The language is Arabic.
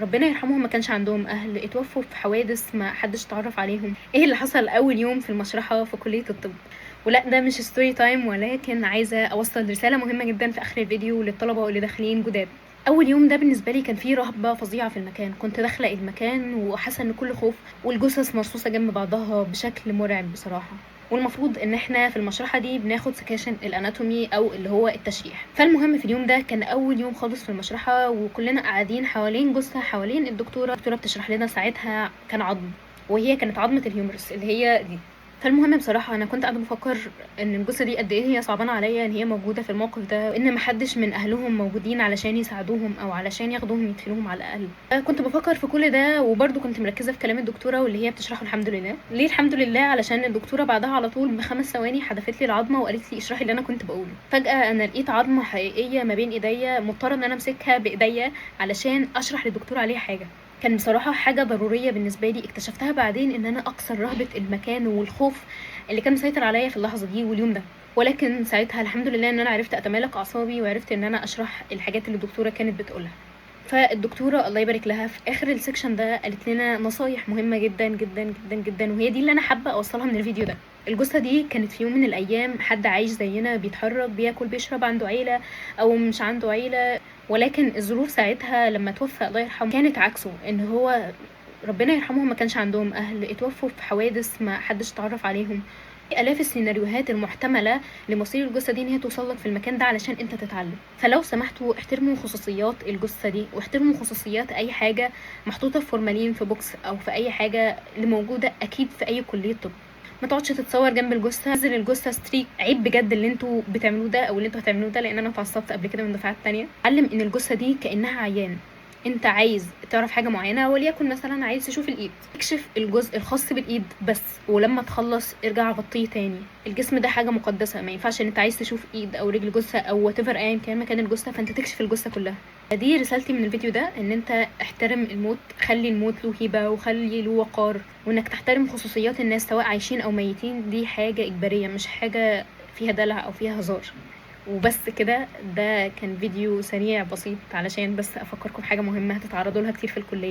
ربنا يرحمهم ما كانش عندهم اهل، اتوفوا في حوادث ما حدش اتعرف عليهم. ايه اللي حصل اول يوم في المشرحه في كليه الطب؟ ولا ده مش ستوري تايم، ولكن عايزه اوصل رساله مهمه جدا في اخر الفيديو للطلبه واللي داخلين جداد. اول يوم ده بالنسبه لي كان فيه رهبه فظيعه في المكان. كنت داخله المكان وحاسه ان كل خوف، والجثث مرصوصه جنب بعضها بشكل مرعب بصراحه. والمفروض ان احنا في المشرحه دي بناخد سكاشن الاناتومي او اللي هو التشريح. فالمهم في اليوم ده كان اول يوم خالص في المشرحه، وكلنا قاعدين حوالين جثه، حوالين الدكتوره بتشرح لنا. ساعتها كان عظم، وهي كانت عظمه الهيومرس اللي هي دي. فالمهم بصراحه انا كنت قاعده بفكر ان الجثه دي قد ايه هي صعبانه عليا ان هي موجوده في الموقف ده، وان محدش من اهلهم موجودين علشان يساعدوهم او علشان ياخدوهم يدفنوهم على الاقل. كنت بفكر في كل ده، وبرده كنت مركزه في كلام الدكتوره واللي هي بتشرحه. الحمد لله. ليه الحمد لله؟ علشان الدكتوره بعدها على طول ب5 ثواني حدفت لي العظمه وقالت لي اشرحي اللي انا كنت بقوله. فجاه انا لقيت عظمه حقيقيه ما بين ايديا، مضطره ان انا امسكها بايديا علشان اشرح للدكتوره عليها حاجه. كان بصراحه حاجه ضروريه بالنسبه لي، اكتشفتها بعدين ان انا اكسر رهبه المكان والخوف اللي كان مسيطر عليا في اللحظه دي واليوم ده. ولكن ساعتها الحمد لله ان انا عرفت اتمالك اعصابي، وعرفت ان انا اشرح الحاجات اللي الدكتوره كانت بتقولها. فالدكتوره الله يبارك لها في اخر السكشن ده قالت لنا نصايح مهمه جدا جدا جدا جدا، وهي دي اللي انا حابه اوصلها من الفيديو ده. الجثه دي كانت في يوم من الايام حد عايش زينا، بيتحرك بياكل بيشرب، عنده عيله او مش عنده عيله. ولكن الظروف ساعتها لما توفى الله يرحمه كانت عكسه، ان هو ربنا يرحمهم ما كانش عندهم اهل، اتوفوا في حوادث ما حدش اتعرف عليهم. الاف السيناريوهات المحتمله لمصير الجثه دي ان هي توصل لك في المكان ده علشان انت تتعلم. فلو سمحتوا احترموا خصوصيات الجثه دي، واحترموا خصوصيات اي حاجه محطوطه في فورمالين في بوكس او في اي حاجه اللي موجوده اكيد في اي كليه طب. ما تقعدش تتصور جنب الجثه، نزل الجثه ستريك. عيب بجد اللي انتوا بتعملوه ده او اللي انتوا هتعملوه ده، لان انا اتعصبت قبل كده من دفعات تانية. علم ان الجثه دي كانها عيان. انت عايز تعرف حاجه معينه، وليكن مثلا عايز تشوف الايد، اكشف الجزء الخاص بالايد بس، ولما تخلص ارجع غطيه تاني. الجسم ده حاجه مقدسه، ما ينفعش ان انت عايز تشوف ايد او رجل جثه او وات ايفر ايا كان مكان الجثه فانت تكشف الجثه كلها. دي رسالتي من الفيديو ده، ان انت احترم الموت، خلي الموت له هيبه وخلي له وقار، وانك تحترم خصوصيات الناس سواء عايشين او ميتين. دي حاجه اجباريه، مش حاجه فيها دلع او فيها هزار. وبس كده. ده كان فيديو سريع بسيط علشان بس افكركم بحاجه مهمه هتتعرضوا لها كتير في الكليه.